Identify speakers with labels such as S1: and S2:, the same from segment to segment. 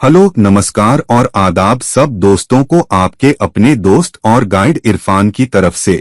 S1: Hello, नमस्कार और आदाब सब दोस्तों को आपके अपने दोस्त और गाइड इरफान की तरफ से।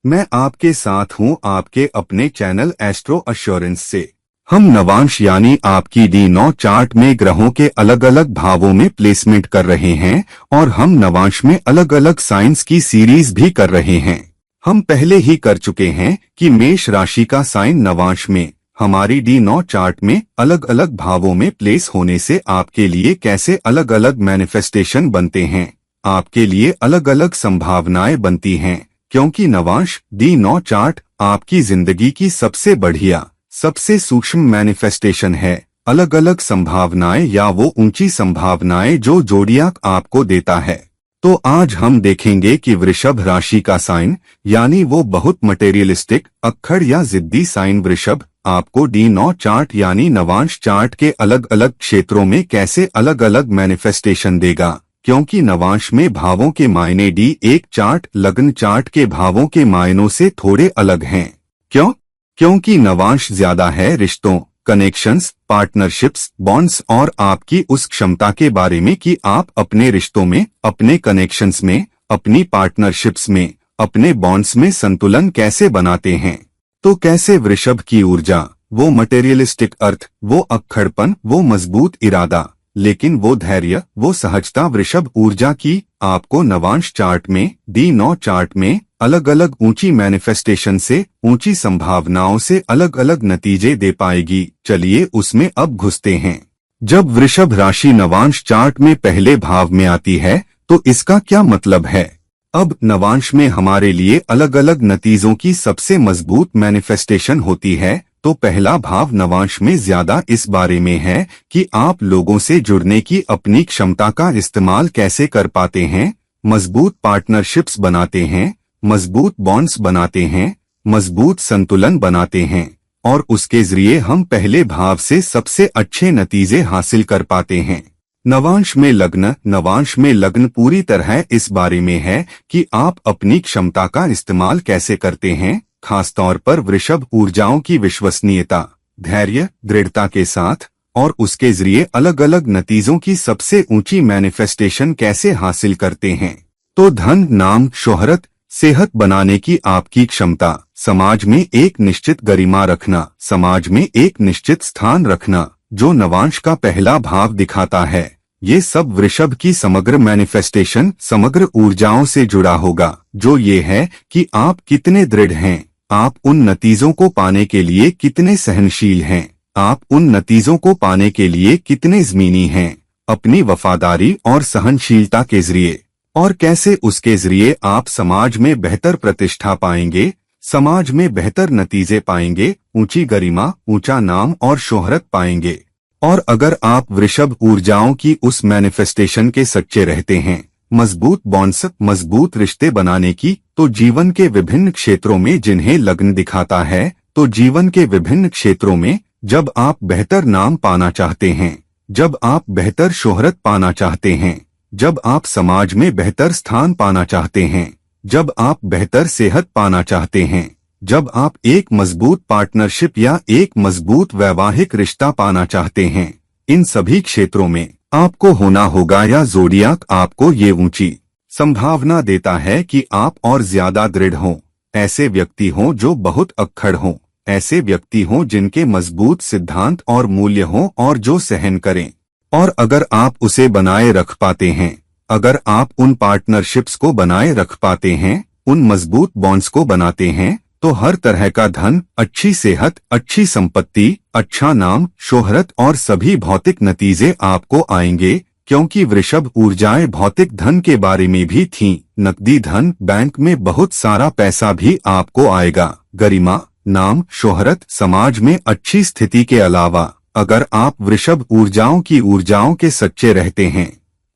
S1: मैं आपके साथ हूं आपके अपने चैनल एस्ट्रो एश्योरेंस से। हम नवांश यानी आपकी D9 चार्ट में ग्रहों के अलग अलग भावों में प्लेसमेंट कर रहे हैं और हम नवांश में अलग अलग साइंस की सीरीज भी कर रहे हैं। हम पहले ही कर चुके हैं कि मेष राशि का साइन नवांश में हमारी D9 चार्ट में अलग अलग भावों में प्लेस होने से आपके लिए कैसे अलग अलग मैनिफेस्टेशन बनते हैं, आपके लिए अलग अलग संभावनाएं बनती हैं, क्योंकि नवांश D9 चार्ट आपकी जिंदगी की सबसे बढ़िया सबसे सूक्ष्म मैनिफेस्टेशन है। अलग अलग संभावनाएं या वो ऊंची संभावनाएं जो जोडियाक आपको देता है। तो आज हम देखेंगे कि वृषभ राशि का साइन यानी वो बहुत मटेरियलिस्टिक अक्खड़ या जिद्दी साइन वृषभ आपको D9 चार्ट यानी नवांश चार्ट के अलग अलग क्षेत्रों में कैसे अलग अलग मैनिफेस्टेशन देगा, क्योंकि नवांश में भावों के मायने D1 चार्ट लग्न चार्ट के भावों के मायनों से थोड़े अलग हैं। क्योंकि नवांश ज्यादा है रिश्तों, कनेक्शंस, पार्टनरशिप्स, बॉन्ड्स और आपकी उस क्षमता के बारे में कि आप अपने रिश्तों में, अपने कनेक्शंस में, अपनी पार्टनरशिप्स में, अपने बॉन्ड्स में संतुलन कैसे बनाते हैं। तो कैसे वृषभ की ऊर्जा, वो मटेरियलिस्टिक अर्थ, वो अक्खड़पन, वो मजबूत इरादा, लेकिन वो धैर्य, वो सहजता वृषभ ऊर्जा की आपको नवांश चार्ट में D9 चार्ट में अलग अलग ऊंची मैनिफेस्टेशन से, ऊंची संभावनाओं से अलग अलग नतीजे दे पाएगी। चलिए उसमें अब घुसते हैं। जब वृषभ राशि नवांश चार्ट में पहले भाव में आती है तो इसका क्या मतलब है। अब नवांश में हमारे लिए अलग अलग नतीजों की सबसे मजबूत मैनिफेस्टेशन होती है। तो पहला भाव नवांश में ज्यादा इस बारे में है कि आप लोगों से जुड़ने की अपनी क्षमता का इस्तेमाल कैसे कर पाते हैं, मजबूत पार्टनरशिप्स बनाते हैं, मजबूत बॉन्ड्स बनाते हैं, मजबूत संतुलन बनाते हैं और उसके जरिए हम पहले भाव से सबसे अच्छे नतीजे हासिल कर पाते हैं। नवांश में लग्न पूरी तरह इस बारे में है कि आप अपनी क्षमता का इस्तेमाल कैसे करते हैं, खासतौर पर वृषभ ऊर्जाओं की विश्वसनीयता, धैर्य, दृढ़ता के साथ और उसके जरिए अलग अलग नतीजों की सबसे ऊंची मैनिफेस्टेशन कैसे हासिल करते हैं। तो धन, नाम, शोहरत, सेहत बनाने की आपकी क्षमता, समाज में एक निश्चित गरिमा रखना, समाज में एक निश्चित स्थान रखना, जो नवांश का पहला भाव दिखाता है, ये सब वृषभ की समग्र मैनिफेस्टेशन, समग्र ऊर्जाओं से जुड़ा होगा। जो ये है कि आप कितने दृढ़ हैं, आप उन नतीजों को पाने के लिए कितने सहनशील हैं, आप उन नतीजों को पाने के लिए कितने ज़मीनी हैं, अपनी वफादारी और सहनशीलता के जरिए, और कैसे उसके जरिए आप समाज में बेहतर प्रतिष्ठा पाएंगे, समाज में बेहतर नतीजे पाएंगे, ऊंची गरिमा, ऊंचा नाम और शोहरत पाएंगे। और अगर आप वृषभ ऊर्जाओं की उस मैनिफेस्टेशन के सच्चे रहते हैं, मजबूत बॉन्ड्स, मजबूत रिश्ते बनाने की, तो जीवन के विभिन्न क्षेत्रों में जिन्हें लग्न दिखाता है, तो जीवन के विभिन्न क्षेत्रों में जब आप बेहतर नाम पाना चाहते हैं, जब आप बेहतर शोहरत पाना चाहते हैं, जब आप समाज में बेहतर स्थान पाना चाहते हैं, जब आप बेहतर सेहत पाना चाहते हैं, जब आप एक मजबूत पार्टनरशिप या एक मजबूत वैवाहिक रिश्ता पाना चाहते हैं, इन सभी क्षेत्रों में आपको होना होगा या ज़ोडियाक आपको ये ऊंची संभावना देता है कि आप और ज्यादा दृढ़ हों, ऐसे व्यक्ति हों जो बहुत अक्खड़ हों, ऐसे व्यक्ति हों जिनके मजबूत सिद्धांत और मूल्य हों और जो सहन करें। और अगर आप उसे बनाए रख पाते हैं, अगर आप उन पार्टनरशिप्स को बनाए रख पाते हैं, उन मजबूत बॉन्ड्स को बनाते हैं, तो हर तरह का धन, अच्छी सेहत, अच्छी संपत्ति, अच्छा नाम, शोहरत और सभी भौतिक नतीजे आपको आएंगे, क्योंकि वृषभ ऊर्जाएं भौतिक धन के बारे में भी थीं। नकदी धन, बैंक में बहुत सारा पैसा भी आपको आएगा। गरिमा, नाम, शोहरत, समाज में अच्छी स्थिति के अलावा अगर आप वृषभ ऊर्जाओं के सच्चे रहते हैं,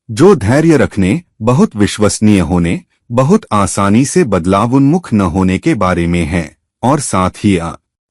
S1: जो धैर्य रखने, बहुत विश्वसनीय होने, बहुत आसानी से बदलाव उन्मुख न होने के बारे में है, और साथ ही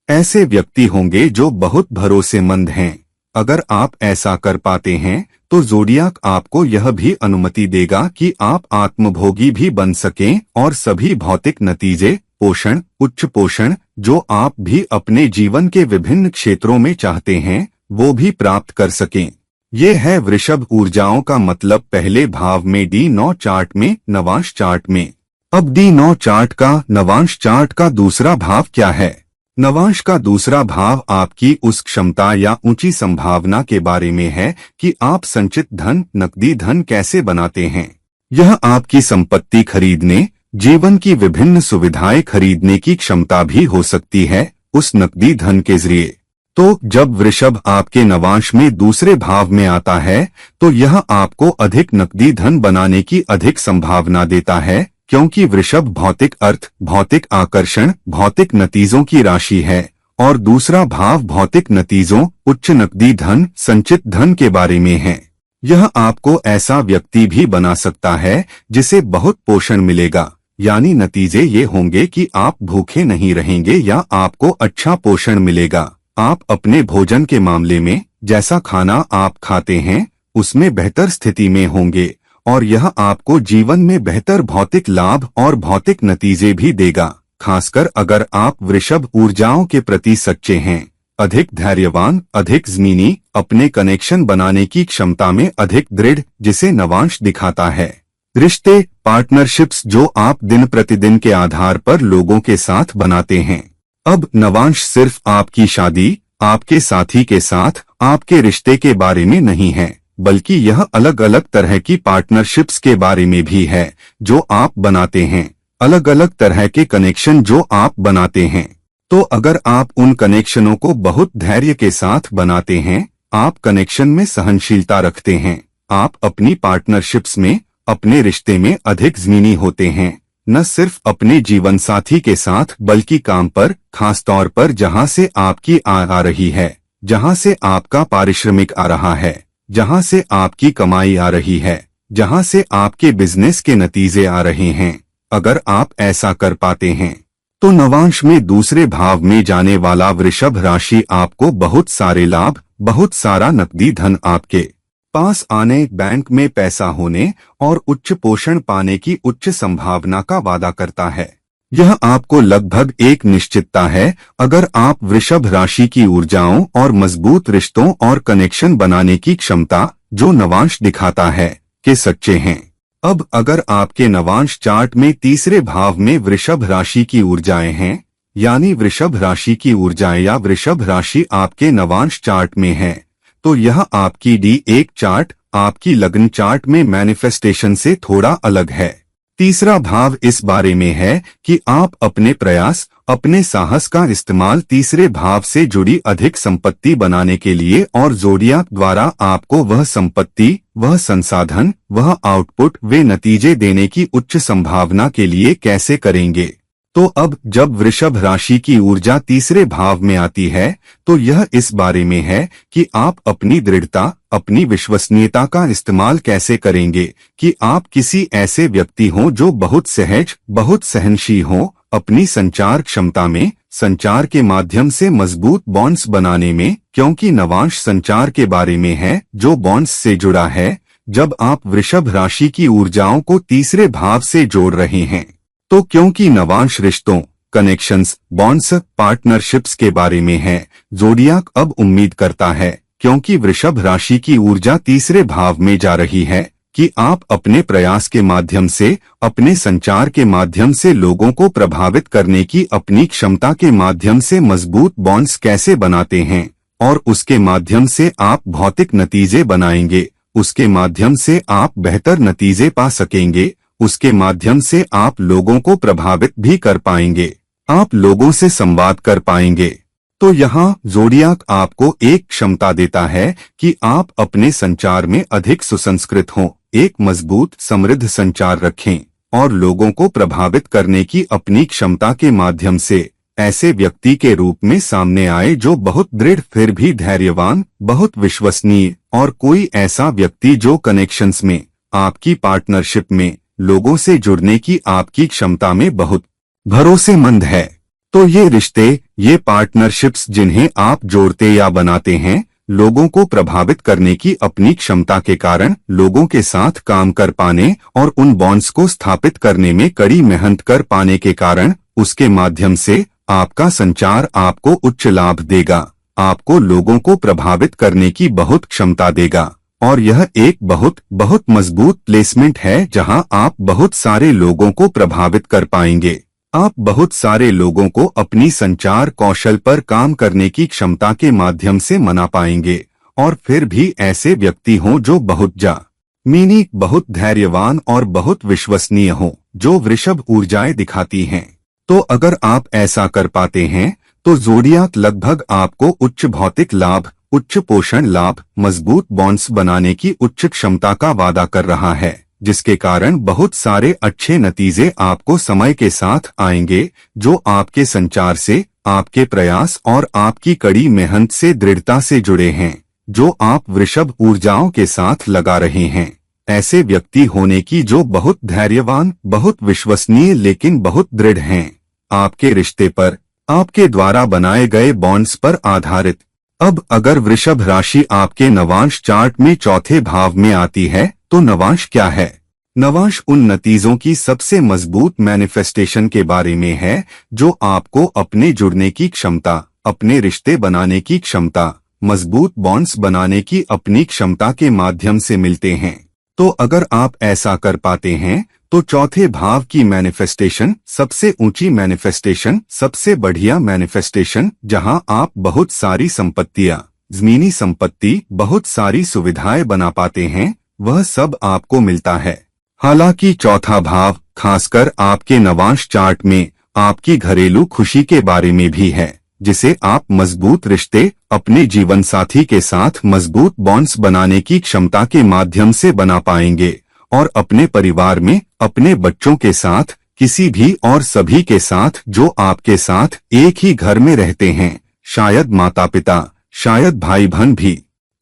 S1: ऐसे व्यक्ति होंगे जो बहुत भरोसेमंद हैं। अगर आप ऐसा कर पाते हैं तो ज़ोडियाक आपको यह भी अनुमति देगा कि आप आत्मभोगी भी बन सकें और सभी भौतिक नतीजे, पोषण, उच्च पोषण जो आप भी अपने जीवन के विभिन्न क्षेत्रों में चाहते हैं, वो भी प्राप्त कर सकें। ये है वृषभ ऊर्जाओं का मतलब पहले भाव में D9 चार्ट में, नवांश चार्ट में। अब D9 चार्ट का, नवांश चार्ट का दूसरा भाव क्या है? नवांश का दूसरा भाव आपकी उस क्षमता या ऊंची संभावना के बारे में है कि आप संचित धन, नकदी धन कैसे बनाते हैं। यह आपकी संपत्ति खरीदने, जीवन की विभिन्न सुविधाएं खरीदने की क्षमता भी हो सकती है उस नकदी धन के जरिए। तो जब वृषभ आपके नवांश में दूसरे भाव में आता है तो यह आपको अधिक नकदी धन बनाने की अधिक संभावना देता है, क्योंकि वृषभ भौतिक अर्थ, भौतिक आकर्षण, भौतिक नतीजों की राशि है और दूसरा भाव भौतिक नतीजों, उच्च नकदी धन, संचित धन के बारे में है। यह आपको ऐसा व्यक्ति भी बना सकता है जिसे बहुत पोषण मिलेगा, यानी नतीजे ये होंगे कि आप भूखे नहीं रहेंगे या आपको अच्छा पोषण मिलेगा। आप अपने भोजन के मामले में जैसा खाना आप खाते हैं उसमें बेहतर स्थिति में होंगे और यह आपको जीवन में बेहतर भौतिक लाभ और भौतिक नतीजे भी देगा, खासकर अगर आप वृषभ ऊर्जाओं के प्रति सच्चे हैं। अधिक धैर्यवान, अधिक ज़मीनी, अपने कनेक्शन बनाने की क्षमता में अधिक दृढ़, जिसे नवांश दिखाता है। रिश्ते, पार्टनरशिप्स जो आप दिन प्रतिदिन के आधार पर लोगों के साथ बनाते हैं। अब नवांश सिर्फ आपकी शादी, आपके साथी के साथ आपके रिश्ते के बारे में नहीं है, बल्कि यह अलग अलग तरह की पार्टनरशिप्स के बारे में भी है जो आप बनाते हैं, अलग अलग तरह के कनेक्शन जो आप बनाते हैं। तो अगर आप उन कनेक्शनों को बहुत धैर्य के साथ बनाते हैं, आप कनेक्शन में सहनशीलता रखते हैं, आप अपनी पार्टनरशिप्स में, अपने रिश्ते में अधिक ज़मीनी होते हैं, न सिर्फ अपने जीवन साथी के साथ बल्कि काम पर, खास तौर पर जहां से आपकी आय आ रही है, जहां से आपका पारिश्रमिक आ रहा है, जहां से आपकी कमाई आ रही है, जहां से आपके बिजनेस के नतीजे आ रहे हैं। अगर आप ऐसा कर पाते हैं तो नवांश में दूसरे भाव में जाने वाला वृषभ राशि आपको बहुत सारे लाभ, बहुत सारा नकदी धन आपके पास आने, बैंक में पैसा होने और उच्च पोषण पाने की उच्च संभावना का वादा करता है। यह आपको लगभग एक निश्चितता है अगर आप वृषभ राशि की ऊर्जाओं और मजबूत रिश्तों और कनेक्शन बनाने की क्षमता जो नवांश दिखाता है के सच्चे हैं। अब अगर आपके नवांश चार्ट में तीसरे भाव में वृषभ राशि की ऊर्जाएं हैं, यानी वृषभ राशि की ऊर्जाएं या वृषभ राशि आपके नवांश चार्ट में है, तो यह आपकी D1 चार्ट, आपकी लग्न चार्ट में मैनिफेस्टेशन से थोड़ा अलग है। तीसरा भाव इस बारे में है कि आप अपने प्रयास, अपने साहस का इस्तेमाल तीसरे भाव से जुड़ी अधिक संपत्ति बनाने के लिए और ज़ोडियाक द्वारा आपको वह संपत्ति, वह संसाधन, वह आउटपुट, वे नतीजे देने की उच्च संभावना के लिए कैसे करेंगे। तो अब जब वृषभ राशि की ऊर्जा तीसरे भाव में आती है तो यह इस बारे में है कि आप अपनी दृढ़ता, अपनी विश्वसनीयता का इस्तेमाल कैसे करेंगे कि आप किसी ऐसे व्यक्ति हों जो बहुत सहज, बहुत सहनशील हों, अपनी संचार क्षमता में, संचार के माध्यम से मजबूत बॉन्ड्स बनाने में, क्योंकि नवांश संचार के बारे में है जो बॉन्ड्स से जुड़ा है। जब आप वृषभ राशि की ऊर्जाओं को तीसरे भाव से जोड़ रहे हैं तो क्योंकि नवांश रिश्तों, कनेक्शंस, बॉन्ड्स, पार्टनरशिप्स के बारे में है, ज़ोडियाक अब उम्मीद करता है, क्योंकि वृषभ राशि की ऊर्जा तीसरे भाव में जा रही है, कि आप अपने प्रयास के माध्यम से, अपने संचार के माध्यम से लोगों को प्रभावित करने की अपनी क्षमता के माध्यम से मजबूत बॉन्ड्स कैसे बनाते हैं और उसके माध्यम से आप भौतिक नतीजे बनाएंगे, उसके माध्यम से आप बेहतर नतीजे पा सकेंगे, उसके माध्यम से आप लोगों को प्रभावित भी कर पाएंगे, आप लोगों से संवाद कर पाएंगे। तो यहाँ ज़ोडियाक आपको एक क्षमता देता है कि आप अपने संचार में अधिक सुसंस्कृत हों, एक मजबूत, समृद्ध संचार रखें और लोगों को प्रभावित करने की अपनी क्षमता के माध्यम से ऐसे व्यक्ति के रूप में सामने आए जो बहुत दृढ़ फिर भी धैर्यवान, बहुत विश्वसनीय और कोई ऐसा व्यक्ति जो कनेक्शंस में, आपकी पार्टनरशिप में, लोगों से जुड़ने की आपकी क्षमता में बहुत भरोसेमंद है। तो ये रिश्ते, ये पार्टनरशिप्स जिन्हें आप जोड़ते या बनाते हैं, लोगों को प्रभावित करने की अपनी क्षमता के कारण, लोगों के साथ काम कर पाने और उन बॉन्ड्स को स्थापित करने में कड़ी मेहनत कर पाने के कारण, उसके माध्यम से आपका संचार आपको उच्च लाभ देगा, आपको लोगों को प्रभावित करने की बहुत क्षमता देगा, और यह एक बहुत बहुत मजबूत प्लेसमेंट है जहां आप बहुत सारे लोगों को प्रभावित कर पाएंगे। आप बहुत सारे लोगों को अपनी संचार कौशल पर काम करने की क्षमता के माध्यम से मना पाएंगे। और फिर भी ऐसे व्यक्ति हों जो बहुत धैर्यवान और बहुत विश्वसनीय हों, जो वृषभ ऊर्जाएं दिखाती हैं। तो अगर आप ऐसा कर पाते हैं तो ज़ोडियाक लगभग आपको उच्च भौतिक लाभ, उच्च पोषण लाभ, मजबूत बॉन्ड्स बनाने की उच्च क्षमता का वादा कर रहा है, जिसके कारण बहुत सारे अच्छे नतीजे आपको समय के साथ आएंगे, जो आपके संचार से, आपके प्रयास और आपकी कड़ी मेहनत से दृढ़ता से जुड़े हैं, जो आप वृषभ ऊर्जाओं के साथ लगा रहे हैं। ऐसे व्यक्ति होने की जो बहुत धैर्यवान, बहुत विश्वसनीय लेकिन बहुत दृढ़ हैं। आपके रिश्ते पर, आपके द्वारा बनाए गए बॉन्ड्स पर आधारित। अब अगर वृषभ राशि आपके नवांश चार्ट में चौथे भाव में आती है तो नवांश क्या है? नवांश उन नतीजों की सबसे मजबूत मैनिफेस्टेशन के बारे में है जो आपको अपने जुड़ने की क्षमता, अपने रिश्ते बनाने की क्षमता, मजबूत बॉन्ड्स बनाने की अपनी क्षमता के माध्यम से मिलते हैं। तो अगर आप ऐसा कर पाते हैं तो चौथे भाव की मैनिफेस्टेशन सबसे ऊंची मैनिफेस्टेशन, सबसे बढ़िया मैनिफेस्टेशन, जहां आप बहुत सारी संपत्तियां, जमीनी संपत्ति, बहुत सारी सुविधाएं बना पाते हैं, वह सब आपको मिलता है। हालांकि चौथा भाव खासकर आपके नवांश चार्ट में आपकी घरेलू खुशी के बारे में भी है, जिसे आप मजबूत रिश्ते, अपने जीवन साथी के साथ मजबूत बॉन्ड्स बनाने की क्षमता के माध्यम से बना पाएंगे और अपने परिवार में, अपने बच्चों के साथ, किसी भी और सभी के साथ जो आपके साथ एक ही घर में रहते हैं, शायद माता पिता, शायद भाई बहन भी।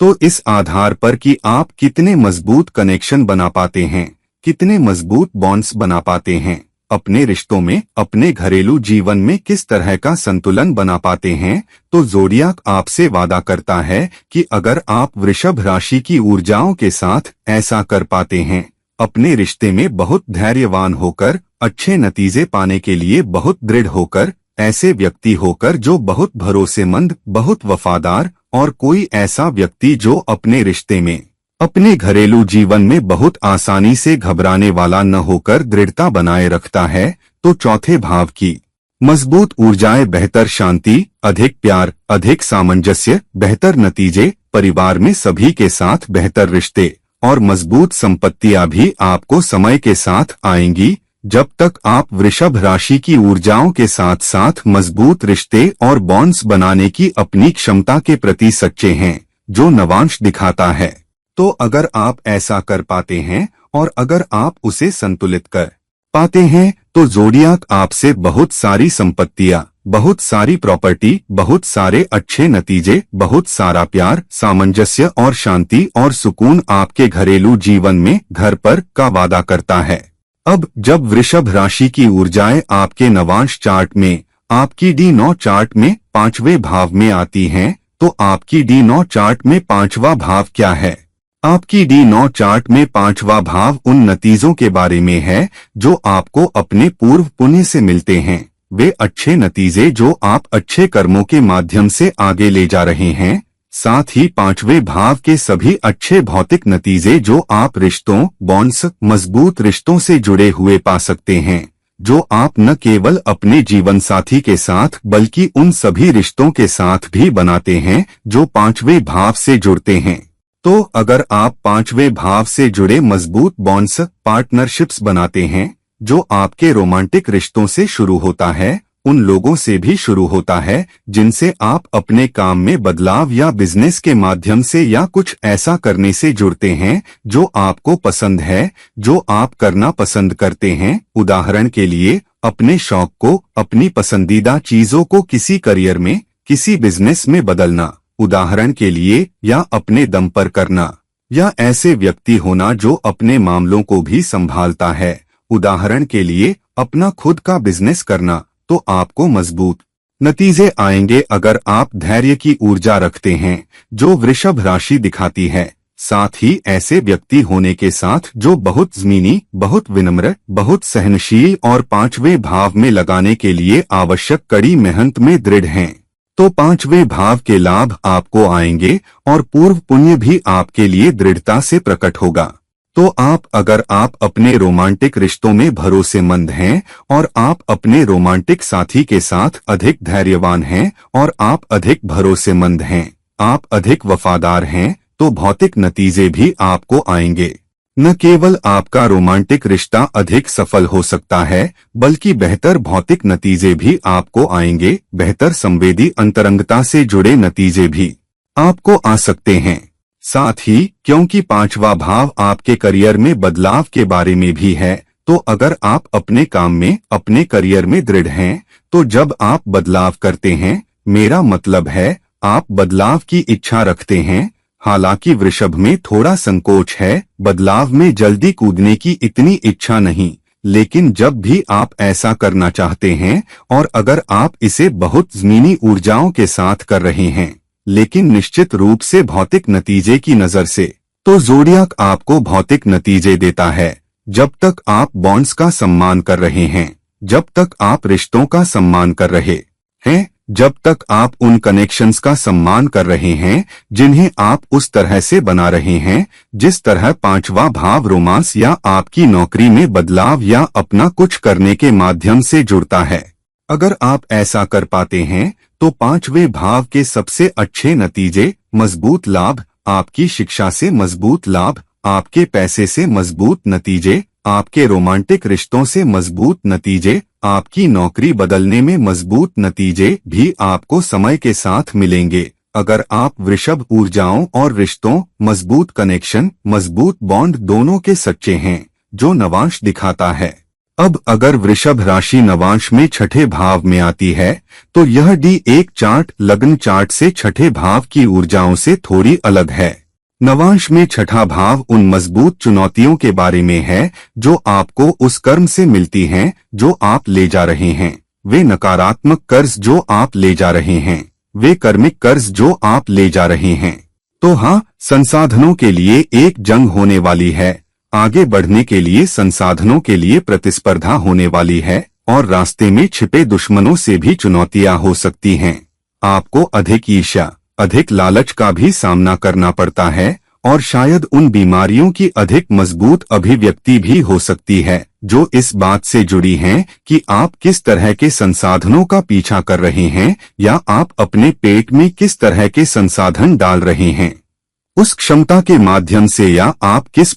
S1: तो इस आधार पर कि आप कितने मजबूत कनेक्शन बना पाते हैं, कितने मजबूत बॉन्ड्स बना पाते हैं, अपने रिश्तों में, अपने घरेलू जीवन में किस तरह का संतुलन बना पाते हैं, तो ज़ोडियाक आपसे वादा करता है कि अगर आप वृषभ राशि की ऊर्जाओं के साथ ऐसा कर पाते हैं, अपने रिश्ते में बहुत धैर्यवान होकर, अच्छे नतीजे पाने के लिए बहुत दृढ़ होकर, ऐसे व्यक्ति होकर जो बहुत भरोसेमंद, बहुत वफादार, और कोई ऐसा व्यक्ति जो अपने रिश्ते में, अपने घरेलू जीवन में बहुत आसानी से घबराने वाला न होकर दृढ़ता बनाए रखता है, तो चौथे भाव की मजबूत ऊर्जाएं बेहतर शांति, अधिक प्यार, अधिक सामंजस्य, बेहतर नतीजे, परिवार में सभी के साथ बेहतर रिश्ते और मजबूत संपत्तियां भी आपको समय के साथ आएंगी, जब तक आप वृषभ राशि की ऊर्जाओं के साथ साथ मजबूत रिश्ते और बॉन्ड्स बनाने की अपनी क्षमता के प्रति सच्चे हैं, जो नवांश दिखाता है। तो अगर आप ऐसा कर पाते हैं और अगर आप उसे संतुलित कर पाते हैं तो ज़ोडियाक आपसे बहुत सारी संपत्तियां, बहुत सारी प्रॉपर्टी, बहुत सारे अच्छे नतीजे, बहुत सारा प्यार, सामंजस्य और शांति और सुकून आपके घरेलू जीवन में, घर पर का वादा करता है। अब जब वृषभ राशि की ऊर्जाएं आपके नवांश चार्ट में, आपकी D9 चार्ट में 5वें भाव में आती हैं, तो आपकी D9 चार्ट में 5वां भाव क्या है? आपकी D9 चार्ट में 5वां भाव उन नतीजों के बारे में है जो आपको अपने पूर्व पुण्य से मिलते हैं, वे अच्छे नतीजे जो आप अच्छे कर्मों के माध्यम से आगे ले जा रहे हैं, साथ ही 5वें भाव के सभी अच्छे भौतिक नतीजे जो आप रिश्तों, बॉन्ड्स, मजबूत रिश्तों से जुड़े हुए पा सकते हैं, जो आप न केवल अपने जीवन साथी के साथ बल्कि उन सभी रिश्तों के साथ भी बनाते हैं जो 5वें भाव से जुड़ते हैं। तो अगर आप 5वें भाव से जुड़े मजबूत बॉन्ड्स, पार्टनरशिप्स बनाते हैं, जो आपके रोमांटिक रिश्तों से शुरू होता है, उन लोगों से भी शुरू होता है जिनसे आप अपने काम में बदलाव या बिजनेस के माध्यम से या कुछ ऐसा करने से जुड़ते हैं जो आपको पसंद है, जो आप करना पसंद करते हैं। उदाहरण के लिए अपने शौक को, अपनी पसंदीदा चीजों को किसी करियर में, किसी बिजनेस में बदलना, उदाहरण के लिए, या अपने दम पर करना, या ऐसे व्यक्ति होना जो अपने मामलों को भी संभालता है, उदाहरण के लिए अपना खुद का बिजनेस करना, तो आपको मजबूत नतीजे आएंगे अगर आप धैर्य की ऊर्जा रखते हैं जो वृषभ राशि दिखाती है, साथ ही ऐसे व्यक्ति होने के साथ जो बहुत ज़मीनी, बहुत विनम्र, बहुत सहनशील और 5वें भाव में लगाने के लिए आवश्यक कड़ी मेहनत में दृढ़ हैं। तो पांचवें भाव के लाभ आपको आएंगे और पूर्व पुण्य भी आपके लिए दृढ़ता से प्रकट होगा। तो अगर आप अपने रोमांटिक रिश्तों में भरोसेमंद हैं और आप अपने रोमांटिक साथी के साथ अधिक धैर्यवान हैं और आप अधिक भरोसेमंद हैं, आप अधिक वफादार हैं, तो भौतिक नतीजे भी आपको आएंगे। न केवल आपका रोमांटिक रिश्ता अधिक सफल हो सकता है, बल्कि बेहतर भौतिक नतीजे भी आपको आएंगे। बेहतर संवेदी अंतरंगता से जुड़े नतीजे भी आपको आ सकते हैं। साथ ही क्योंकि पांचवा भाव आपके करियर में बदलाव के बारे में भी है, तो अगर आप अपने काम में, अपने करियर में दृढ़ हैं, तो जब आप बदलाव करते हैं, मेरा मतलब है आप बदलाव की इच्छा रखते हैं। हालांकि वृषभ में थोड़ा संकोच है, बदलाव में जल्दी कूदने की इतनी इच्छा नहीं, लेकिन जब भी आप ऐसा करना चाहते हैं और अगर आप इसे बहुत ज़मीनी ऊर्जाओं के साथ कर रहे हैं, लेकिन निश्चित रूप से भौतिक नतीजे की नजर से, तो ज़ोडियाक आपको भौतिक नतीजे देता है। जब तक आप बॉन्ड्स का सम्मान कर रहे हैं, जब तक आप रिश्तों का सम्मान कर रहे हैं, जब तक आप उन कनेक्शंस का सम्मान कर रहे हैं जिन्हें आप उस तरह से बना रहे हैं जिस तरह पांचवा भाव रोमांस या आपकी नौकरी में बदलाव या अपना कुछ करने के माध्यम से जुड़ता है। अगर आप ऐसा कर पाते हैं तो पांचवें भाव के सबसे अच्छे नतीजे, मजबूत लाभ, आपकी शिक्षा से मजबूत लाभ, आपके पैसे से मजबूत नतीजे, आपके रोमांटिक रिश्तों से मजबूत नतीजे, आपकी नौकरी बदलने में मजबूत नतीजे भी आपको समय के साथ मिलेंगे। अगर आप वृषभ ऊर्जाओं और रिश्तों, मजबूत कनेक्शन, मजबूत बॉन्ड दोनों के सच्चे हैं, जो नवांश दिखाता है। अब अगर वृषभ राशि नवांश में छठे भाव में आती है, तो यह D1 चार्ट लग्न चार्ट से छठे भाव की ऊर्जाओं से थोड़ी अलग है। नवांश में छठा भाव उन मजबूत चुनौतियों के बारे में है जो आपको उस कर्म से मिलती हैं जो आप ले जा रहे हैं, वे नकारात्मक कर्ज जो आप ले जा रहे हैं, वे कर्मिक कर्ज जो आप ले जा रहे हैं। तो हाँ, संसाधनों के लिए एक जंग होने वाली है, आगे बढ़ने के लिए संसाधनों के लिए प्रतिस्पर्धा होने वाली है और रास्ते में छिपे दुश्मनों से भी चुनौतियां हो सकती हैं। आपको अधिक ईर्ष्या, अधिक लालच का भी सामना करना पड़ता है और शायद उन बीमारियों की अधिक मजबूत अभिव्यक्ति भी हो सकती है जो इस बात से जुड़ी हैं कि आप किस तरह के संसाधनों का पीछा कर रहे हैं या आप अपने पेट में किस तरह के संसाधन डाल रहे हैं उस क्षमता के माध्यम से, या आप किस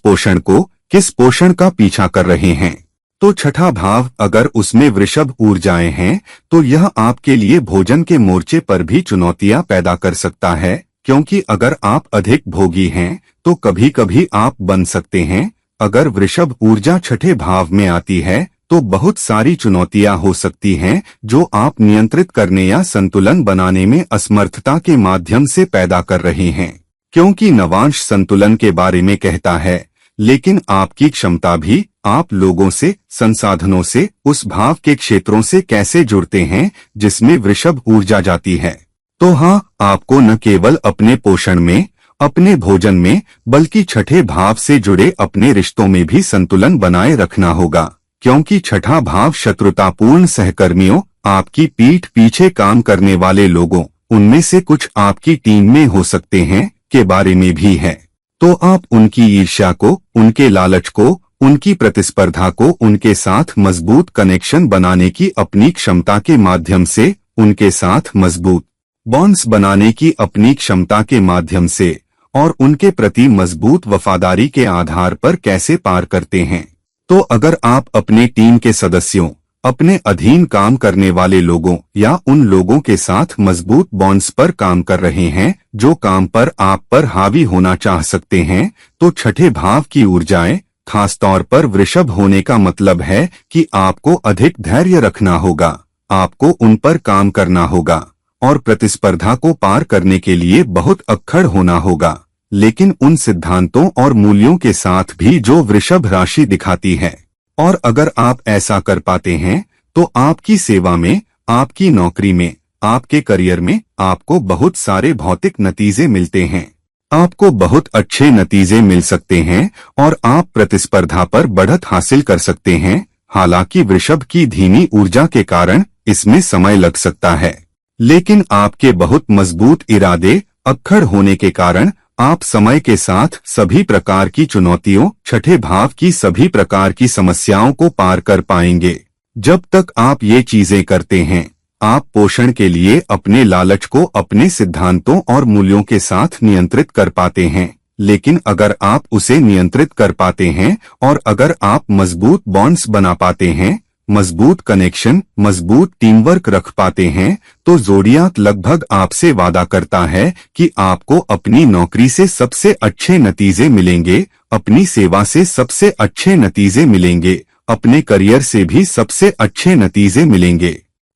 S1: पोषण का पीछा कर रहे हैं। तो छठा भाव अगर उसमें वृषभ ऊर्जाएं हैं तो यह आपके लिए भोजन के मोर्चे पर भी चुनौतियां पैदा कर सकता है, क्योंकि अगर आप अधिक भोगी हैं तो कभी कभी आप बन सकते हैं। अगर वृषभ ऊर्जा छठे भाव में आती है तो बहुत सारी चुनौतियां हो सकती हैं जो आप नियंत्रित करने या संतुलन बनाने में असमर्थता के माध्यम से पैदा कर रहे हैं, क्योंकि नवांश संतुलन के बारे में कहता है, लेकिन आपकी क्षमता भी आप लोगों से, संसाधनों से, उस भाव के क्षेत्रों से कैसे जुड़ते हैं जिसमें वृषभ ऊर्जा जाती है। तो हाँ, आपको न केवल अपने पोषण में, अपने भोजन में, बल्कि छठे भाव से जुड़े अपने रिश्तों में भी संतुलन बनाए रखना होगा, क्योंकि छठा भाव शत्रुतापूर्ण सहकर्मियों, आपकी पीठ पीछे काम करने वाले लोगों, उनमें से कुछ आपकी टीम में हो सकते हैं, के बारे में भी है। तो आप उनकी ईर्ष्या को, उनके लालच को, उनकी प्रतिस्पर्धा को उनके साथ मजबूत कनेक्शन बनाने की अपनी क्षमता के माध्यम से, उनके साथ मजबूत बॉन्ड्स बनाने की अपनी क्षमता के माध्यम से और उनके प्रति मजबूत वफादारी के आधार पर कैसे पार करते हैं। तो अगर आप अपने टीम के सदस्यों, अपने अधीन काम करने वाले लोगों या उन लोगों के साथ मजबूत बॉन्ड्स पर काम कर रहे हैं जो काम पर आप पर हावी होना चाह सकते हैं, तो छठे भाव की ऊर्जाएं, खासतौर पर वृषभ होने का मतलब है कि आपको अधिक धैर्य रखना होगा, आपको उन पर काम करना होगा और प्रतिस्पर्धा को पार करने के लिए बहुत अक्खड़ होना होगा, लेकिन उन सिद्धांतों और मूल्यों के साथ भी जो वृषभ राशि दिखाती है। और अगर आप ऐसा कर पाते हैं तो आपकी सेवा में, आपकी नौकरी में, आपके करियर में आपको बहुत सारे भौतिक नतीजे मिलते हैं, आपको बहुत अच्छे नतीजे मिल सकते हैं और आप प्रतिस्पर्धा पर बढ़त हासिल कर सकते हैं। हालांकि वृषभ की धीमी ऊर्जा के कारण इसमें समय लग सकता है। लेकिन आपके बहुत मजबूत इरादे अक्खड़ होने के कारण आप समय के साथ सभी प्रकार की चुनौतियों, छठे भाव की सभी प्रकार की समस्याओं को पार कर पाएंगे। जब तक आप ये चीजें करते हैं, आप पोषण के लिए अपने लालच को अपने सिद्धांतों और मूल्यों के साथ नियंत्रित कर पाते हैं। लेकिन अगर आप उसे नियंत्रित कर पाते हैं और अगर आप मजबूत बॉन्ड्स बना पाते हैं, मजबूत कनेक्शन, मजबूत टीम वर्क रख पाते हैं, तो ज़ोडियाक लगभग आपसे वादा करता है कि आपको अपनी नौकरी से सबसे अच्छे नतीजे मिलेंगे, अपनी सेवा से सबसे अच्छे नतीजे मिलेंगे, अपने करियर से भी सबसे अच्छे नतीजे मिलेंगे।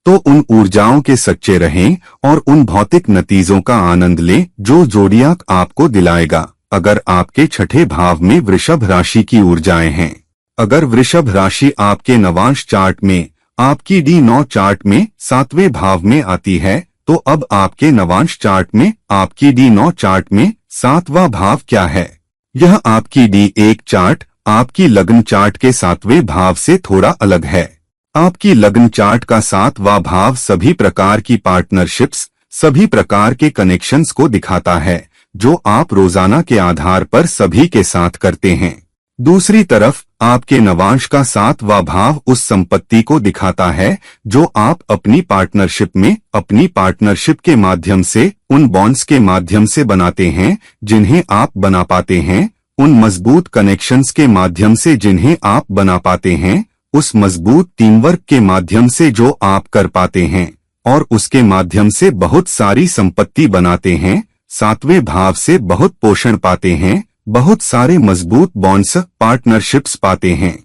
S1: तो उन ऊर्जाओं के सच्चे रहें और उन भौतिक नतीजों का आनंद लें जो ज़ोडियाक आपको दिलाएगा। अगर आपके छठे भाव में वृषभ राशि की ऊर्जाएं हैं, अगर वृषभ राशि आपके नवांश चार्ट में, आपकी D9 चार्ट में 7वें भाव में आती है, तो अब आपके नवांश चार्ट में, आपकी D9 चार्ट में 7वां भाव क्या है? यह आपकी D1 चार्ट, आपकी लग्न चार्ट के 7वें भाव से थोड़ा अलग है। आपकी लग्न चार्ट का 7वां भाव सभी प्रकार की पार्टनरशिप्स, सभी प्रकार के कनेक्शंस को दिखाता है जो आप रोजाना के आधार पर सभी के साथ करते हैं। दूसरी तरफ आपके नवांश का 7वां भाव उस संपत्ति को दिखाता है जो आप अपनी पार्टनरशिप में, अपनी पार्टनरशिप के माध्यम से, उन बॉन्ड्स के माध्यम से बनाते हैं जिन्हें आप बना पाते हैं, उन मजबूत कनेक्शंस के माध्यम से जिन्हें आप बना पाते हैं, उस मजबूत टीम वर्क के माध्यम से जो आप कर पाते हैं और उसके माध्यम से बहुत सारी संपत्ति बनाते हैं, 7वें भाव से बहुत पोषण पाते हैं, बहुत सारे मजबूत बॉन्ड्स, पार्टनरशिप्स पाते हैं।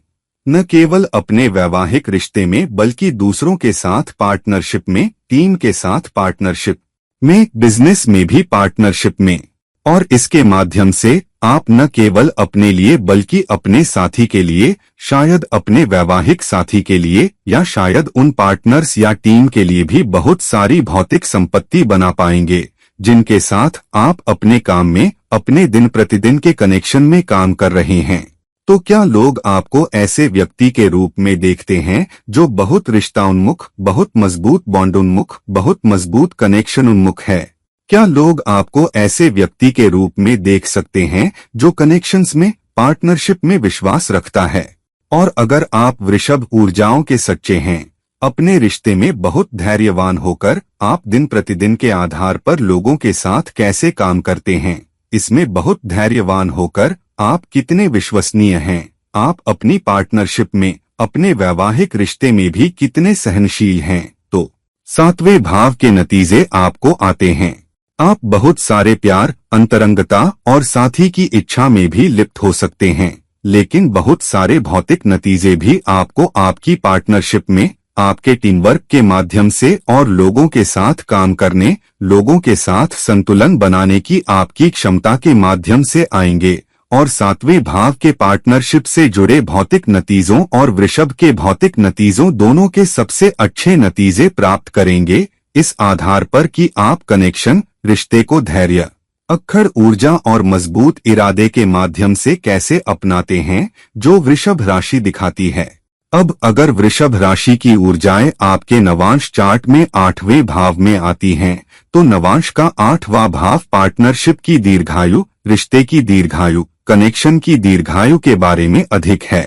S1: न केवल अपने वैवाहिक रिश्ते में बल्कि दूसरों के साथ पार्टनरशिप में, टीम के साथ पार्टनरशिप में, बिजनेस में भी पार्टनरशिप में। और इसके माध्यम से आप न केवल अपने लिए बल्कि अपने साथी के लिए, शायद अपने वैवाहिक साथी के लिए या शायद उन पार्टनर्स या टीम के लिए भी बहुत सारी भौतिक संपत्ति बना पाएंगे जिनके साथ आप अपने काम में, अपने दिन प्रतिदिन के कनेक्शन में काम कर रहे हैं। तो क्या लोग आपको ऐसे व्यक्ति के रूप में देखते हैं जो बहुत रिश्ता उन्मुख, बहुत मजबूत बॉन्ड उन्मुख, बहुत मजबूत कनेक्शन उन्मुख है? क्या लोग आपको ऐसे व्यक्ति के रूप में देख सकते हैं जो कनेक्शंस में, पार्टनरशिप में विश्वास रखता है? और अगर आप वृषभ ऊर्जाओं के सच्चे हैं, अपने रिश्ते में बहुत धैर्यवान होकर आप दिन प्रतिदिन के आधार पर लोगों के साथ कैसे काम करते हैं, इसमें बहुत धैर्यवान होकर आप कितने विश्वसनीय हैं, आप अपनी पार्टनरशिप में, अपने वैवाहिक रिश्ते में भी कितने सहनशील हैं, तो 7वें भाव के नतीजे आपको आते हैं। आप बहुत सारे प्यार, अंतरंगता और साथी की इच्छा में भी लिप्त हो सकते हैं, लेकिन बहुत सारे भौतिक नतीजे भी आपको आपकी पार्टनरशिप में, आपके टीम वर्क के माध्यम से और लोगों के साथ काम करने, लोगों के साथ संतुलन बनाने की आपकी क्षमता के माध्यम से आएंगे और 7वें भाव के पार्टनरशिप से जुड़े भौतिक नतीजों और वृषभ के भौतिक नतीजों दोनों के सबसे अच्छे नतीजे प्राप्त करेंगे, इस आधार पर कि आप कनेक्शन, रिश्ते को धैर्य, अक्खड़ ऊर्जा और मजबूत इरादे के माध्यम से कैसे अपनाते हैं, जो वृषभ राशि दिखाती है। अब अगर वृषभ राशि की ऊर्जाएं आपके नवांश चार्ट में 8वें भाव में आती हैं, तो नवांश का 8वां भाव पार्टनरशिप की दीर्घायु, रिश्ते की दीर्घायु, कनेक्शन की दीर्घायु के बारे में अधिक है।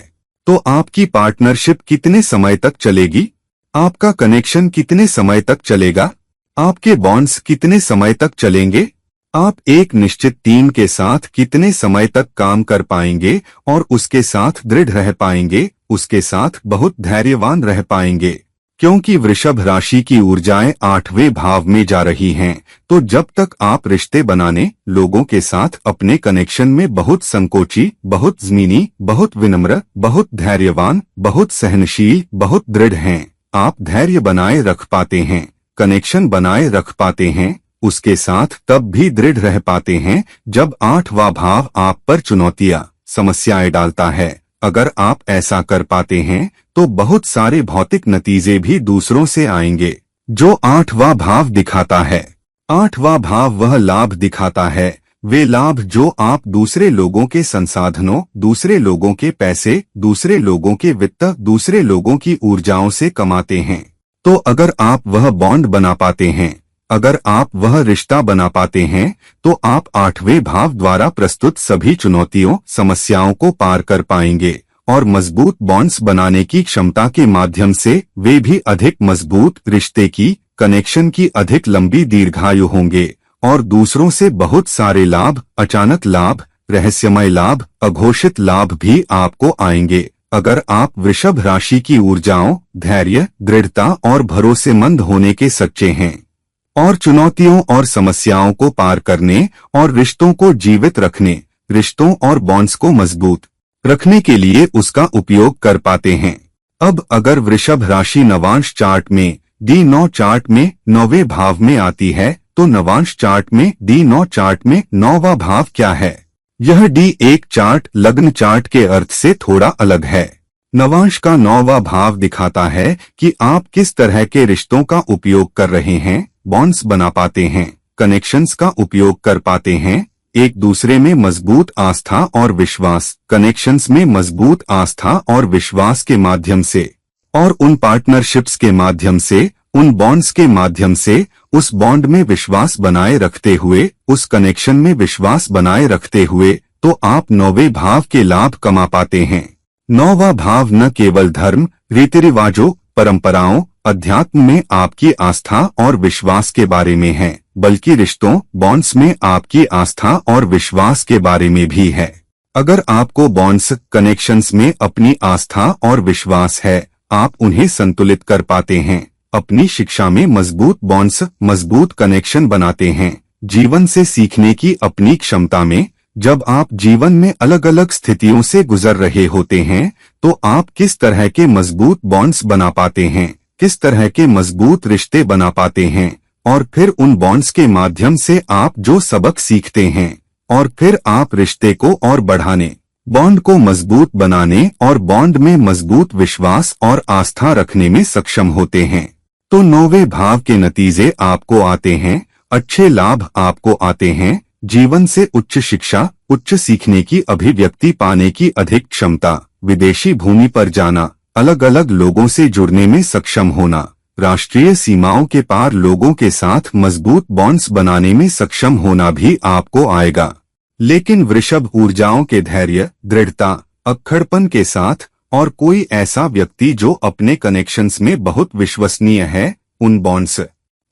S1: तो आपकी पार्टनरशिप कितने समय तक चलेगी? आपका कनेक्शन कितने समय तक चलेगा? आपके बॉन्ड्स कितने समय तक चलेंगे? आप एक निश्चित टीम के साथ कितने समय तक काम कर पाएंगे और उसके साथ दृढ़ रह पाएंगे, उसके साथ बहुत धैर्यवान रह पाएंगे? क्योंकि वृषभ राशि की ऊर्जाएं 8वें भाव में जा रही हैं, तो जब तक आप रिश्ते बनाने, लोगों के साथ अपने कनेक्शन में बहुत संकोची, बहुत ज़मीनी, बहुत विनम्र, बहुत धैर्यवान, बहुत सहनशील, बहुत दृढ़ हैं, आप धैर्य बनाए रख पाते हैं, कनेक्शन बनाए रख पाते हैं, उसके साथ तब भी दृढ़ रह पाते हैं जब 8वां भाव आप पर चुनौतियां, समस्याएं डालता है। अगर आप ऐसा कर पाते हैं तो बहुत सारे भौतिक नतीजे भी दूसरों से आएंगे जो 8वां भाव दिखाता है। 8वां भाव वह लाभ दिखाता है, वे लाभ जो आप दूसरे लोगों के संसाधनों, दूसरे लोगों के पैसे, दूसरे लोगों के वित्त, दूसरे लोगों की ऊर्जाओं से कमाते हैं। तो अगर आप वह बॉन्ड बना पाते हैं, अगर आप वह रिश्ता बना पाते हैं, तो आप 8वें भाव द्वारा प्रस्तुत सभी चुनौतियों, समस्याओं को पार कर पाएंगे और मजबूत बॉन्ड्स बनाने की क्षमता के माध्यम से वे भी अधिक मजबूत रिश्ते की, कनेक्शन की अधिक लंबी दीर्घायु होंगे और दूसरों से बहुत सारे लाभ, अचानक लाभ, रहस्यमय लाभ, अघोषित लाभ भी आपको आएंगे अगर आप वृषभ राशि की ऊर्जाओं, धैर्य, दृढ़ता और भरोसेमंद होने के सच्चे हैं और चुनौतियों और समस्याओं को पार करने और रिश्तों को जीवित रखने, रिश्तों और बॉन्ड्स को मजबूत रखने के लिए उसका उपयोग कर पाते हैं। अब अगर वृषभ राशि नवांश चार्ट में D9 चार्ट में 9वें भाव में आती है तो नवांश चार्ट में D9 चार्ट में 9वां भाव क्या है? यह D1 चार्ट लग्न चार्ट के अर्थ से थोड़ा अलग है। नवांश का 9वां भाव दिखाता है कि आप किस तरह के रिश्तों का उपयोग कर रहे हैं, बॉन्ड्स बना पाते हैं, कनेक्शंस का उपयोग कर पाते हैं, एक दूसरे में मजबूत आस्था और विश्वास, कनेक्शंस में मजबूत आस्था और विश्वास के माध्यम से और उन पार्टनरशिप्स के माध्यम से, उन बॉन्ड्स के माध्यम से, उस बॉन्ड में विश्वास बनाए रखते हुए, उस कनेक्शन में विश्वास बनाए रखते हुए, तो आप 9वें भाव के लाभ कमा पाते हैं। 9वां भाव न केवल धर्म, रीति रिवाजों, परंपराओं, अध्यात्म में आपकी आस्था और विश्वास के बारे में है, बल्कि रिश्तों, बॉन्ड्स में आपकी आस्था और विश्वास के बारे में भी है। अगर आपको बॉन्ड्स, कनेक्शंस में अपनी आस्था और विश्वास है, आप उन्हें संतुलित कर पाते हैं, अपनी शिक्षा में मजबूत बॉन्ड्स, मजबूत कनेक्शन बनाते हैं, जीवन से सीखने की अपनी क्षमता में, जब आप जीवन में अलग अलग स्थितियों से गुजर रहे होते हैं, तो आप किस तरह के मजबूत बॉन्ड्स बना पाते हैं, किस तरह के मजबूत रिश्ते बना पाते हैं और फिर उन बॉन्ड्स के माध्यम से आप जो सबक सीखते हैं और फिर आप रिश्ते को और बढ़ाने, बॉन्ड को मजबूत बनाने और बॉन्ड में मजबूत विश्वास और आस्था रखने में सक्षम होते हैं। तो 9वें भाव के नतीजे आपको आते हैं, अच्छे लाभ आपको आते हैं, जीवन से उच्च शिक्षा, उच्च सीखने की अभिव्यक्ति पाने की अधिक क्षमता, विदेशी भूमि पर जाना, अलग अलग लोगों से जुड़ने में सक्षम होना, राष्ट्रीय सीमाओं के पार लोगों के साथ मजबूत बॉन्ड्स बनाने में सक्षम होना भी आपको आएगा। लेकिन वृषभ ऊर्जाओं के धैर्य, दृढ़ता, अक्खड़पन के साथ और कोई ऐसा व्यक्ति जो अपने कनेक्शंस में बहुत विश्वसनीय है, उन बॉन्ड्स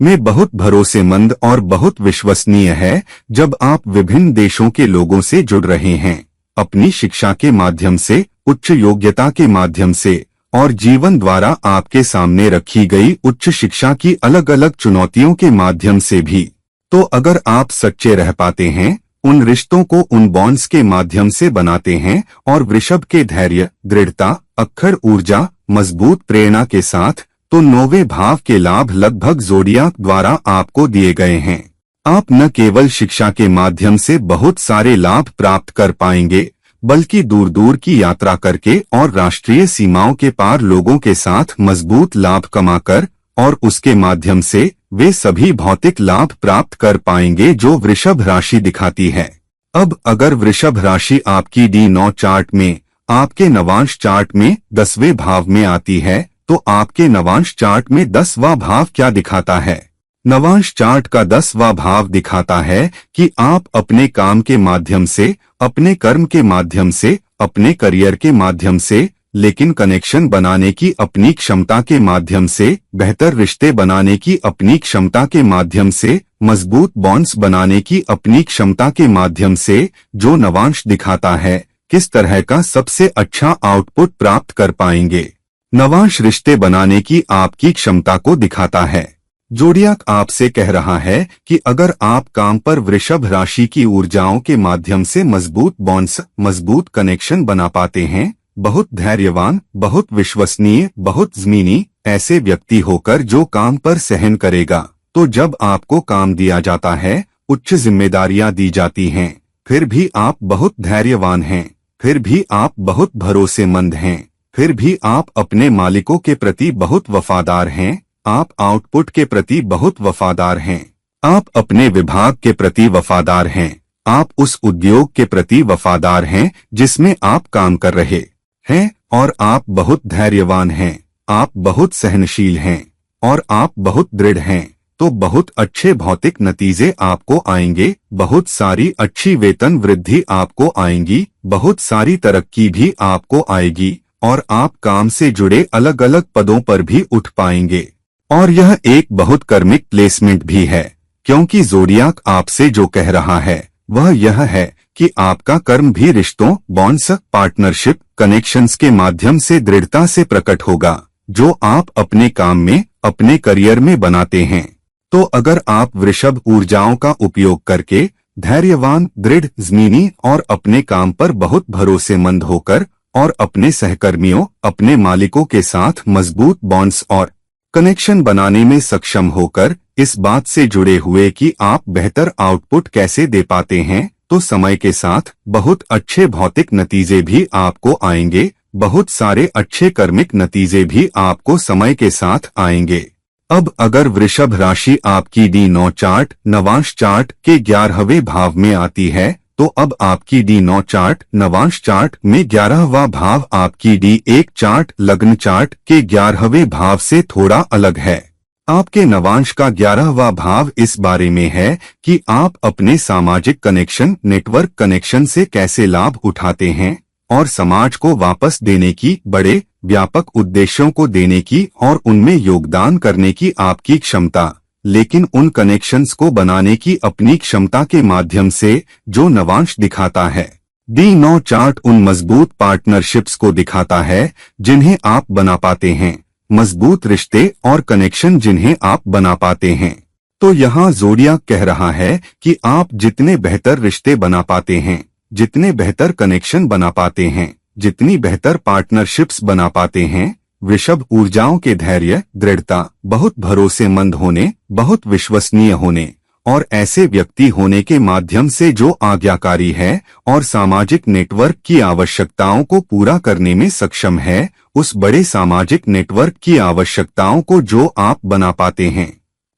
S1: में बहुत भरोसेमंद और बहुत विश्वसनीय है, जब आप विभिन्न देशों के लोगों से जुड़ रहे हैं, अपनी शिक्षा के माध्यम से, उच्च योग्यता के माध्यम से और जीवन द्वारा आपके सामने रखी गई उच्च शिक्षा की अलग अलग चुनौतियों के माध्यम से भी, तो अगर आप सच्चे रह पाते हैं, उन रिश्तों को उन बॉन्ड्स के माध्यम से बनाते हैं और वृषभ के धैर्य, दृढ़ता, अक्खड़ ऊर्जा, मजबूत प्रेरणा के साथ, तो 9वें भाव के लाभ लगभग ज़ोडियाक द्वारा आपको दिए गए हैं। आप न केवल शिक्षा के माध्यम से बहुत सारे लाभ प्राप्त कर पाएंगे, बल्कि दूर दूर की यात्रा करके और राष्ट्रीय सीमाओं के पार लोगों के साथ मजबूत लाभ कमाकर और उसके माध्यम से वे सभी भौतिक लाभ प्राप्त कर पाएंगे जो वृषभ राशि दिखाती है। अब अगर वृषभ राशि आपकी D9 चार्ट में, आपके नवांश चार्ट में 10वें भाव में आती है, तो आपके नवांश चार्ट में 10वां भाव क्या दिखाता है? नवांश चार्ट का 10वां भाव दिखाता है कि आप अपने काम के माध्यम से, अपने कर्म के माध्यम से, अपने करियर के माध्यम से, लेकिन कनेक्शन बनाने की अपनी क्षमता के माध्यम से, बेहतर रिश्ते बनाने की अपनी क्षमता के माध्यम से, मजबूत बॉन्ड्स बनाने की अपनी क्षमता के माध्यम से, जो नवांश दिखाता है, किस तरह का सबसे अच्छा आउटपुट प्राप्त कर पाएंगे। नवांश रिश्ते बनाने की आपकी क्षमता को दिखाता है। ज़ोडियाक आपसे कह रहा है कि अगर आप काम पर वृषभ राशि की ऊर्जाओं के माध्यम से मजबूत बॉन्ड्स, मजबूत कनेक्शन बना पाते हैं, बहुत धैर्यवान, बहुत विश्वसनीय, बहुत ज़मीनी ऐसे व्यक्ति होकर जो काम पर सहन करेगा, तो जब आपको काम दिया जाता है, उच्च जिम्मेदारियां दी जाती हैं, फिर भी आप बहुत धैर्यवान हैं, फिर भी आप बहुत भरोसेमंद हैं, फिर भी आप अपने मालिकों के प्रति बहुत वफादार हैं, आप आउटपुट के प्रति बहुत वफादार हैं, आप अपने विभाग के प्रति वफादार हैं, आप उस उद्योग के प्रति वफादार हैं जिसमें आप काम कर रहे हैं, और आप बहुत धैर्यवान हैं, आप बहुत सहनशील हैं, और आप बहुत दृढ़ हैं तो बहुत अच्छे भौतिक नतीजे आपको आएंगे, बहुत सारी अच्छी वेतन वृद्धि आपको आएंगी, बहुत सारी तरक्की भी आपको आएगी और आप काम से जुड़े अलग अलग पदों पर भी उठ पाएंगे। और यह एक बहुत कर्मिक प्लेसमेंट भी है, क्योंकि ज़ोडियाक आपसे जो कह रहा है वह यह है कि आपका कर्म भी रिश्तों, बॉन्ड्स, पार्टनरशिप, कनेक्शंस के माध्यम से दृढ़ता से प्रकट होगा, जो आप अपने काम में, अपने करियर में बनाते हैं। तो अगर आप वृषभ ऊर्जाओं का उपयोग करके धैर्यवान, दृढ़, ज़मीनी और अपने काम पर बहुत भरोसेमंद होकर और अपने सहकर्मियों, अपने मालिकों के साथ मजबूत बॉन्ड्स और कनेक्शन बनाने में सक्षम होकर इस बात से जुड़े हुए कि आप बेहतर आउटपुट कैसे दे पाते हैं, तो समय के साथ बहुत अच्छे भौतिक नतीजे भी आपको आएंगे, बहुत सारे अच्छे कर्मिक नतीजे भी आपको समय के साथ आएंगे। अब अगर वृषभ राशि आपकी D9 चार्ट, नवांश चार्ट के 11वें भाव में आती है, तो अब आपकी D9 चार्ट, नवांश चार्ट में 11वां भाव आपकी D1 चार्ट, लग्न चार्ट के 11वें भाव से थोड़ा अलग है। आपके नवांश का 11वां भाव इस बारे में है कि आप अपने सामाजिक कनेक्शन, नेटवर्क कनेक्शन से कैसे लाभ उठाते हैं और समाज को वापस देने की, बड़े व्यापक उद्देश्यों को देने की और उनमें योगदान करने की आपकी क्षमता, लेकिन उन कनेक्शंस को बनाने की अपनी क्षमता के माध्यम से जो नवांश दिखाता है। D9 चार्ट उन मजबूत पार्टनरशिप्स को दिखाता है जिन्हें आप बना पाते हैं, मजबूत रिश्ते और कनेक्शन जिन्हें आप बना पाते हैं। तो यहाँ ज़ोडियाक कह रहा है कि आप जितने बेहतर रिश्ते बना पाते हैं, जितने बेहतर कनेक्शन बना पाते हैं, जितनी बेहतर पार्टनरशिप्स बना पाते हैं, वृषभ ऊर्जाओं के धैर्य, दृढ़ता, बहुत भरोसेमंद होने, बहुत विश्वसनीय होने और ऐसे व्यक्ति होने के माध्यम से जो आज्ञाकारी है और सामाजिक नेटवर्क की आवश्यकताओं को पूरा करने में सक्षम है, उस बड़े सामाजिक नेटवर्क की आवश्यकताओं को जो आप बना पाते हैं,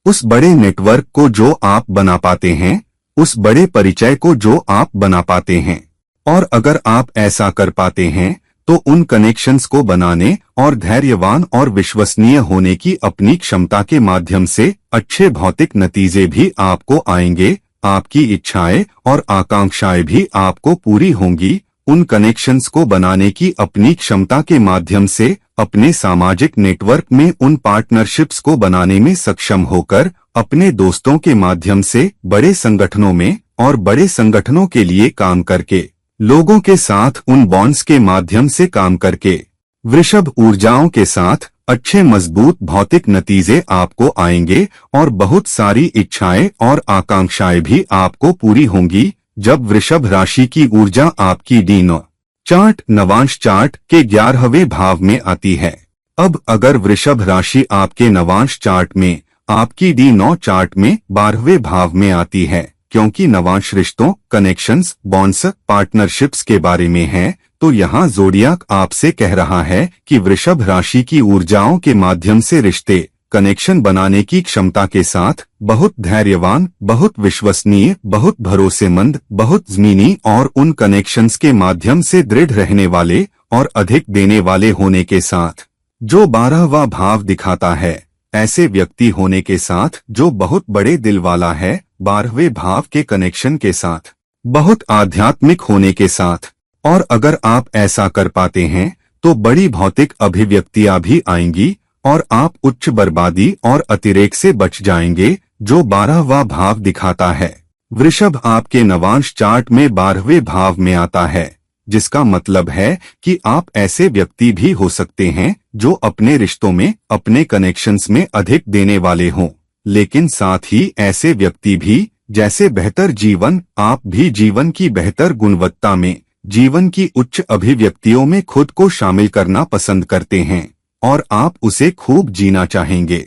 S1: उस बड़े नेटवर्क को जो आप बना पाते हैं, उस बड़े परिचय को जो आप बना पाते हैं। और अगर आप ऐसा कर पाते हैं तो उन कनेक्शंस को बनाने और धैर्यवान और विश्वसनीय होने की अपनी क्षमता के माध्यम से अच्छे भौतिक नतीजे भी आपको आएंगे, आपकी इच्छाएं और आकांक्षाएं भी आपको पूरी होंगी। उन कनेक्शंस को बनाने की अपनी क्षमता के माध्यम से अपने सामाजिक नेटवर्क में उन पार्टनरशिप्स को बनाने में सक्षम होकर अपने दोस्तों के माध्यम से बड़े संगठनों में और बड़े संगठनों के लिए काम करके, लोगों के साथ उन बॉन्ड्स के माध्यम से काम करके, वृषभ ऊर्जाओं के साथ अच्छे मजबूत भौतिक नतीजे आपको आएंगे और बहुत सारी इच्छाएं और आकांक्षाएं भी आपको पूरी होंगी जब वृषभ राशि की ऊर्जा आपकी D9 चार्ट, नवांश चार्ट के 11वें भाव में आती है। अब अगर वृषभ राशि आपके नवांश चार्ट में, आपकी D9 चार्ट में 12वें भाव में आती है, क्योंकि नवांश रिश्तों, कनेक्शंस, बॉन्ड्स, पार्टनरशिप्स के बारे में है, तो यहाँ ज़ोडियाक आपसे कह रहा है कि वृषभ राशि की ऊर्जाओं के माध्यम से रिश्ते, कनेक्शन बनाने की क्षमता के साथ बहुत धैर्यवान, बहुत विश्वसनीय, बहुत भरोसेमंद, बहुत ज़मीनी और उन कनेक्शंस के माध्यम से दृढ़ रहने वाले और अधिक देने वाले होने के साथ जो 12वां भाव दिखाता है, ऐसे व्यक्ति होने के साथ जो बहुत बड़े दिल वाला है, 12वें भाव के कनेक्शन के साथ, बहुत आध्यात्मिक होने के साथ। और अगर आप ऐसा कर पाते हैं तो बड़ी भौतिक अभिव्यक्तियां भी आएंगी और आप उच्च बर्बादी और अतिरेक से बच जाएंगे जो 12वां भाव दिखाता है। वृषभ आपके नवांश चार्ट में 12वें भाव में आता है, जिसका मतलब है कि आप ऐसे व्यक्ति भी हो सकते हैं जो अपने रिश्तों में, अपने कनेक्शंस में अधिक देने वाले हों, लेकिन साथ ही ऐसे व्यक्ति भी जैसे बेहतर जीवन, आप भी जीवन की बेहतर गुणवत्ता में, जीवन की उच्च अभिव्यक्तियों में खुद को शामिल करना पसंद करते हैं और आप उसे खूब जीना चाहेंगे।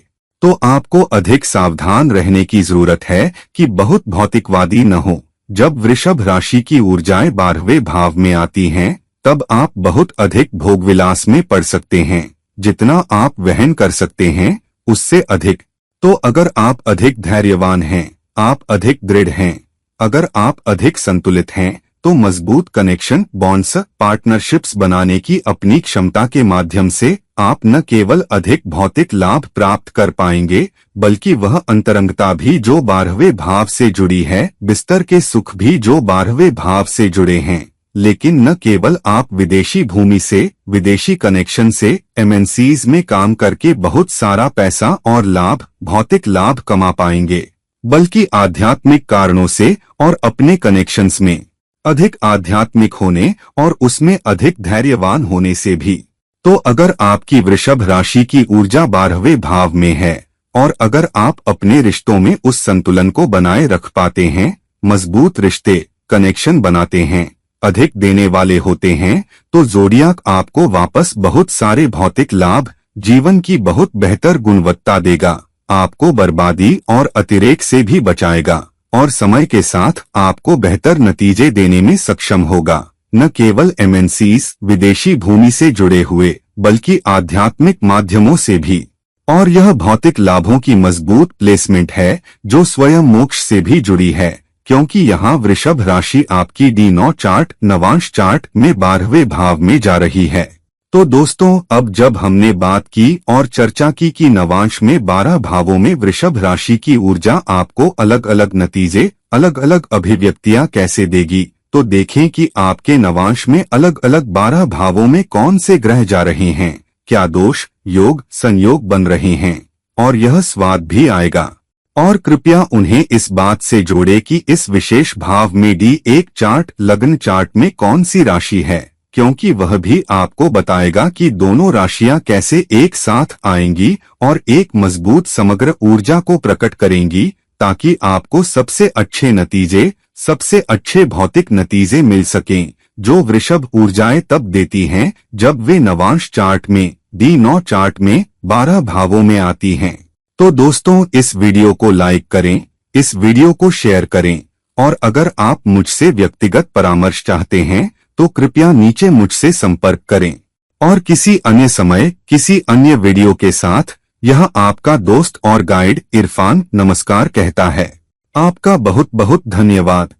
S1: तो आपको अधिक सावधान रहने की जरूरत है कि बहुत भौतिकवादी न हो। जब वृषभ राशि की ऊर्जाएं 12वें भाव में आती हैं, तब आप बहुत अधिक भोगविलास में पड़ सकते हैं, जितना आप वहन कर सकते हैं उससे अधिक। तो अगर आप अधिक धैर्यवान हैं, आप अधिक दृढ़ हैं, अगर आप अधिक संतुलित हैं, तो मजबूत कनेक्शन, बॉन्ड्स, पार्टनरशिप्स बनाने की अपनी क्षमता के माध्यम से आप न केवल अधिक भौतिक लाभ प्राप्त कर पाएंगे, बल्कि वह अंतरंगता भी जो 12वें भाव से जुड़ी है, बिस्तर के सुख भी जो 12वें भाव से जुड़े हैं। लेकिन न केवल आप विदेशी भूमि से, विदेशी कनेक्शन से, एमएनसीज में काम करके बहुत सारा पैसा और लाभ, भौतिक लाभ कमा पाएंगे, बल्कि आध्यात्मिक कारणों से और अपने कनेक्शंस में अधिक आध्यात्मिक होने और उसमें अधिक धैर्यवान होने से भी। तो अगर आपकी वृषभ राशि की ऊर्जा 12वें भाव में है और अगर आप अपने रिश्तों में उस संतुलन को बनाए रख पाते हैं, मजबूत रिश्ते, कनेक्शन बनाते हैं, अधिक देने वाले होते हैं, तो ज़ोडियाक आपको वापस बहुत सारे भौतिक लाभ, जीवन की बहुत बेहतर गुणवत्ता देगा, आपको बर्बादी और अतिरेक से भी बचाएगा और समय के साथ आपको बेहतर नतीजे देने में सक्षम होगा। न केवल एमएनसीज विदेशी भूमि से जुड़े हुए, बल्कि आध्यात्मिक माध्यमों से भी। और यह भौतिक लाभों की मजबूत प्लेसमेंट है जो स्वयं मोक्ष से भी जुड़ी है, क्योंकि यहाँ वृषभ राशि आपकी D9 चार्ट, नवांश चार्ट में 12वें भाव में जा रही है। तो दोस्तों, अब जब हमने बात की और चर्चा की कि नवांश में 12 भावों में वृषभ राशि की ऊर्जा आपको अलग अलग नतीजे, अलग अलग अभिव्यक्तियां कैसे देगी, तो देखें कि आपके नवांश में अलग अलग 12 भावों में कौन से ग्रह जा रहे हैं, क्या दोष, योग, संयोग बन रहे हैं, और यह स्वाद भी आएगा। और कृपया उन्हें इस बात से जोड़े कि इस विशेष भाव में D1 चार्ट, लग्न चार्ट में कौन सी राशि है, क्योंकि वह भी आपको बताएगा कि दोनों राशियां कैसे एक साथ आएंगी और एक मजबूत समग्र ऊर्जा को प्रकट करेंगी, ताकि आपको सबसे अच्छे नतीजे, सबसे अच्छे भौतिक नतीजे मिल सकें, जो वृषभ ऊर्जाएं तब देती हैं जब वे नवांश चार्ट में, D9 चार्ट में 12 भावों में आती हैं। तो दोस्तों, इस वीडियो को लाइक करें, इस वीडियो को शेयर करें, और अगर आप मुझसे व्यक्तिगत परामर्श चाहते हैं तो कृपया नीचे मुझसे संपर्क करें। और किसी अन्य समय, किसी अन्य वीडियो के साथ यह आपका दोस्त और गाइड इरफान नमस्कार कहता है। आपका बहुत बहुत धन्यवाद।